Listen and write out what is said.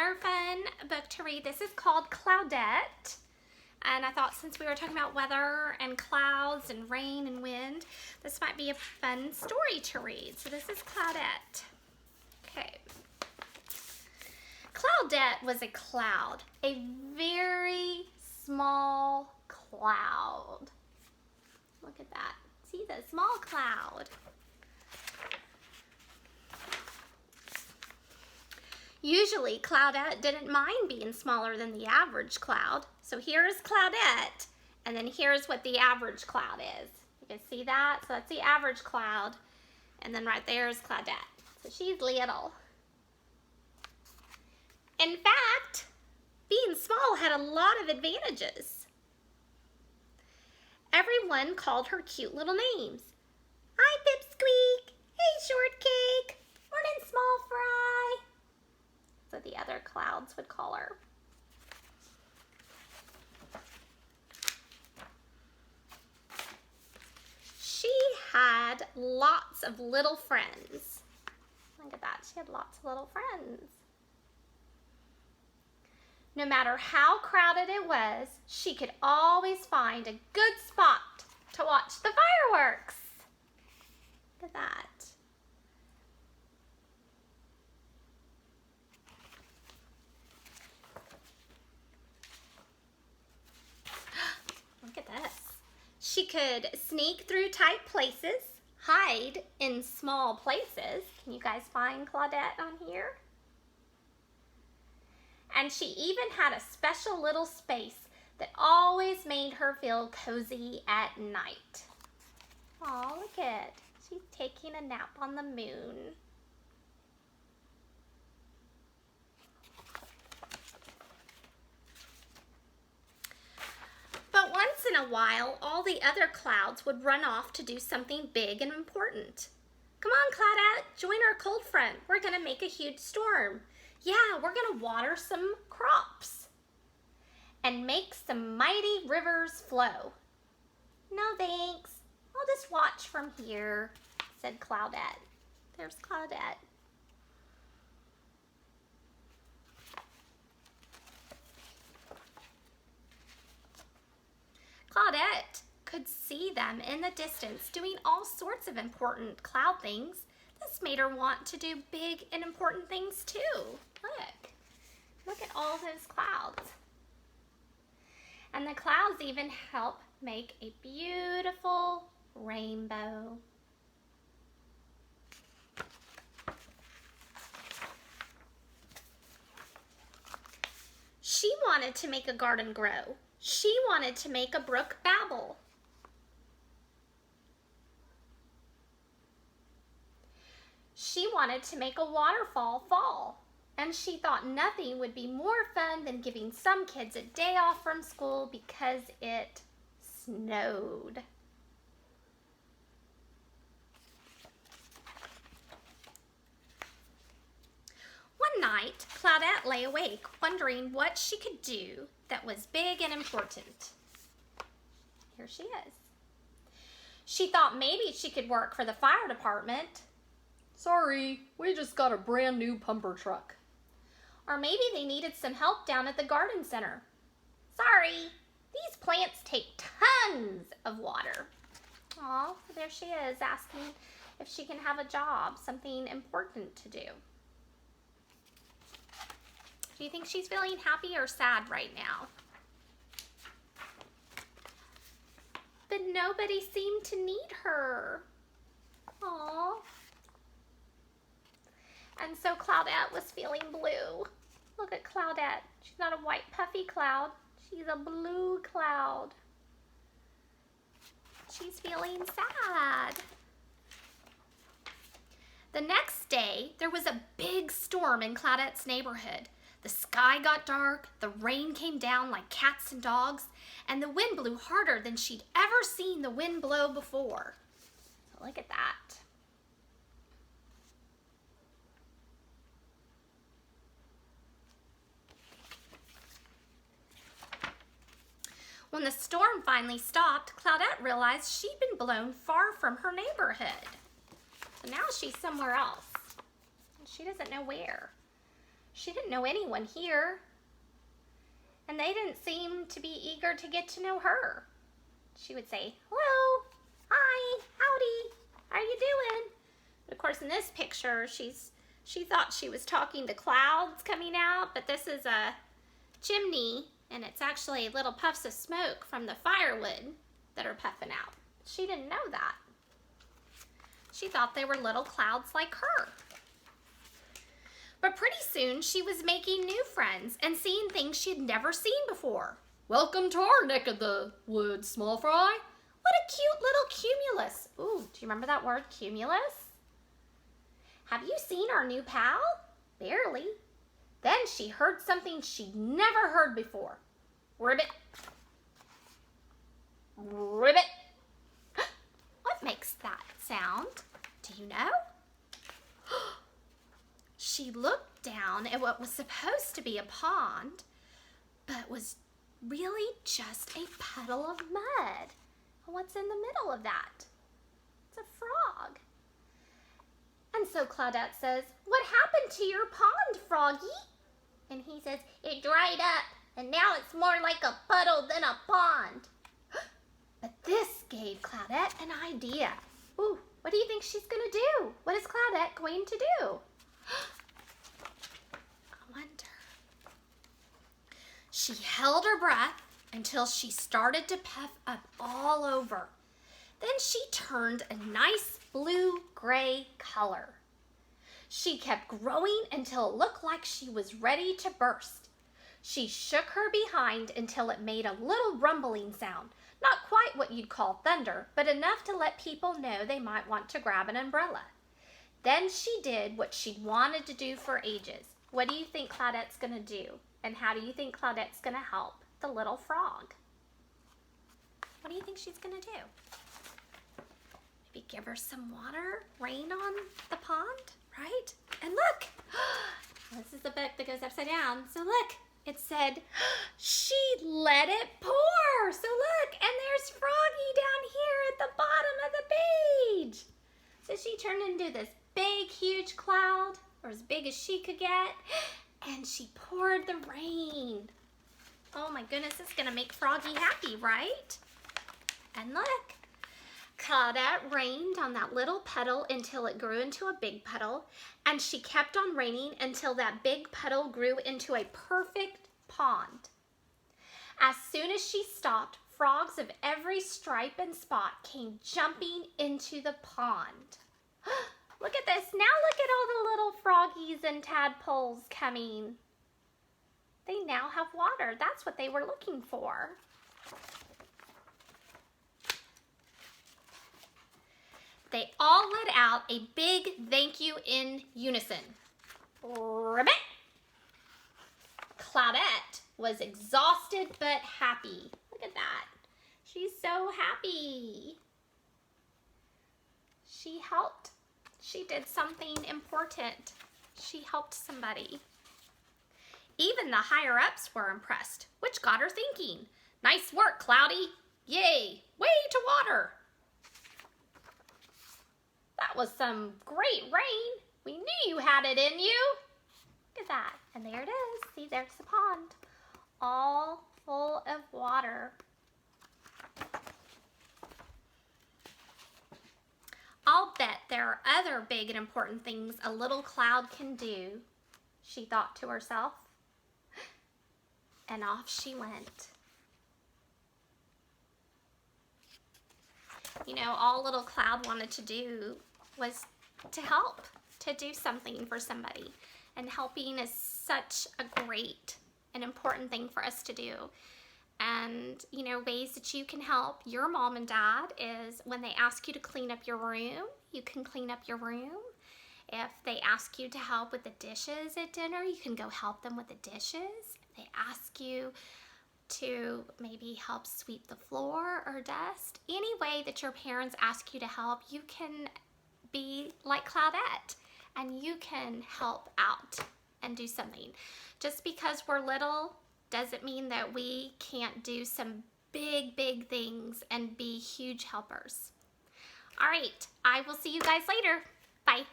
another fun book to read. This is called Cloudette. And I thought since we were talking about weather and clouds and rain and wind, this might be a fun story to read. So this is Cloudette. Okay. Cloudette was a cloud, a very small cloud. Look at that. See the small cloud. Usually, Cloudette didn't mind being smaller than the average cloud. So here's Cloudette, and then here's what the average cloud is. You can see that? So that's the average cloud, and then right there is Cloudette. So she's little. In fact, being small had a lot of advantages. Everyone called her cute little names. Hi, Pipsqueak. Hey, Shortcake. Morning, Small Fry. So the other clouds would call her. She had lots of little friends. Look at that, she had lots of little friends. No matter how crowded it was, she could always find a good spot to watch the fireworks. Look at that. Look at this. She could sneak through tight places, hide in small places. Can you guys find Cloudette on here? And she even had a special little space that always made her feel cozy at night. Oh, look at it. She's taking a nap on the moon. But once in a while, all the other clouds would run off to do something big and important. Come on, Cloudette, join our cold front. We're gonna make a huge storm. Yeah, we're gonna water some crops and make some mighty rivers flow. No thanks, I'll just watch from here, said Cloudette. There's Cloudette. Cloudette could see them in the distance doing all sorts of important cloud things. This made her want to do big and important things too. Look at all those clouds. And the clouds even help make a beautiful rainbow. She wanted to make a garden grow. She wanted to make a brook babble. She wanted to make a waterfall fall. And she thought nothing would be more fun than giving some kids a day off from school because it snowed. One night, Cloudette lay awake, wondering what she could do that was big and important. Here she is. She thought maybe she could work for the fire department. Sorry, we just got a brand new pumper truck. Or maybe they needed some help down at the garden center. Sorry, these plants take tons of water. Aw, so there she is asking if she can have a job, something important to do. Do you think she's feeling happy or sad right now? But nobody seemed to need her. Aw. And so Cloudette was feeling blue. Look at Cloudette. She's not a white puffy cloud. She's a blue cloud. She's feeling sad. The next day, there was a big storm in Cloudette's neighborhood. The sky got dark, the rain came down like cats and dogs, and the wind blew harder than she'd ever seen the wind blow before. So look at that. When the storm finally stopped, Cloudette realized she'd been blown far from her neighborhood. So now she's somewhere else. She doesn't know where. She didn't know anyone here, and they didn't seem to be eager to get to know her. She would say, hello, hi, howdy, how are you doing? But of course, in this picture, she thought she was talking to clouds coming out, but this is a chimney, and it's actually little puffs of smoke from the firewood that are puffing out. She didn't know that. She thought they were little clouds like her. But pretty soon, she was making new friends and seeing things she had never seen before. Welcome to our neck of the woods, small fry. What a cute little cumulus. Ooh, do you remember that word, cumulus? Have you seen our new pal? Barely. Then she heard something she'd never heard before. Ribbit. Ribbit. What makes that sound? Do you know? She looked down at what was supposed to be a pond, but was really just a puddle of mud. What's in the middle of that? It's a frog. And so Cloudette says, what happened to your pond, Froggy? And he says, it dried up, and now it's more like a puddle than a pond. But this gave Cloudette an idea. Ooh, what do you think she's going to do? What is Cloudette going to do? I wonder. She held her breath until she started to puff up all over. Then she turned a nice blue-gray color. She kept growing until it looked like she was ready to burst. She shook her behind until it made a little rumbling sound. Not quite what you'd call thunder, but enough to let people know they might want to grab an umbrella. Then she did what she'd wanted to do for ages. What do you think Cloudette's going to do? And how do you think Cloudette's going to help the little frog? What do you think she's going to do? Maybe give her some water, rain on the pond, right? And look, this is the book that goes upside down. So look, it said, she let it pour. So look, and there's Froggy down here at the bottom of the page. So she turned into this big, huge cloud, or as big as she could get, and she poured the rain. Oh my goodness, it's gonna make Froggy happy, right? And look, Cloudette rained on that little puddle until it grew into a big puddle, and she kept on raining until that big puddle grew into a perfect pond. As soon as she stopped, frogs of every stripe and spot came jumping into the pond. Look at this. Now look at all the little froggies and tadpoles coming. They now have water. That's what they were looking for. They all let out a big thank you in unison. Ribbit! Cloudette was exhausted but happy. Look at that. She's so happy. She helped. She did something important. She helped somebody. Even the higher-ups were impressed, which got her thinking. Nice work, Cloudy. Yay, way to water. That was some great rain. We knew you had it in you. Look at that. And there it is. See, there's the pond. All full of water. I'll bet there are other big and important things a little cloud can do, she thought to herself. And off she went. You know, all little Cloud wanted to do was to help, to do something for somebody. And helping is such a great and important thing for us to do. And, you know, ways that you can help your mom and dad is when they ask you to clean up your room, you can clean up your room. If they ask you to help with the dishes at dinner, you can go help them with the dishes. If they ask you to maybe help sweep the floor or dust, any way that your parents ask you to help, you can be like Cloudette and you can help out and do something. Just because we're little doesn't mean that we can't do some big, big things and be huge helpers. All right, I will see you guys later. Bye.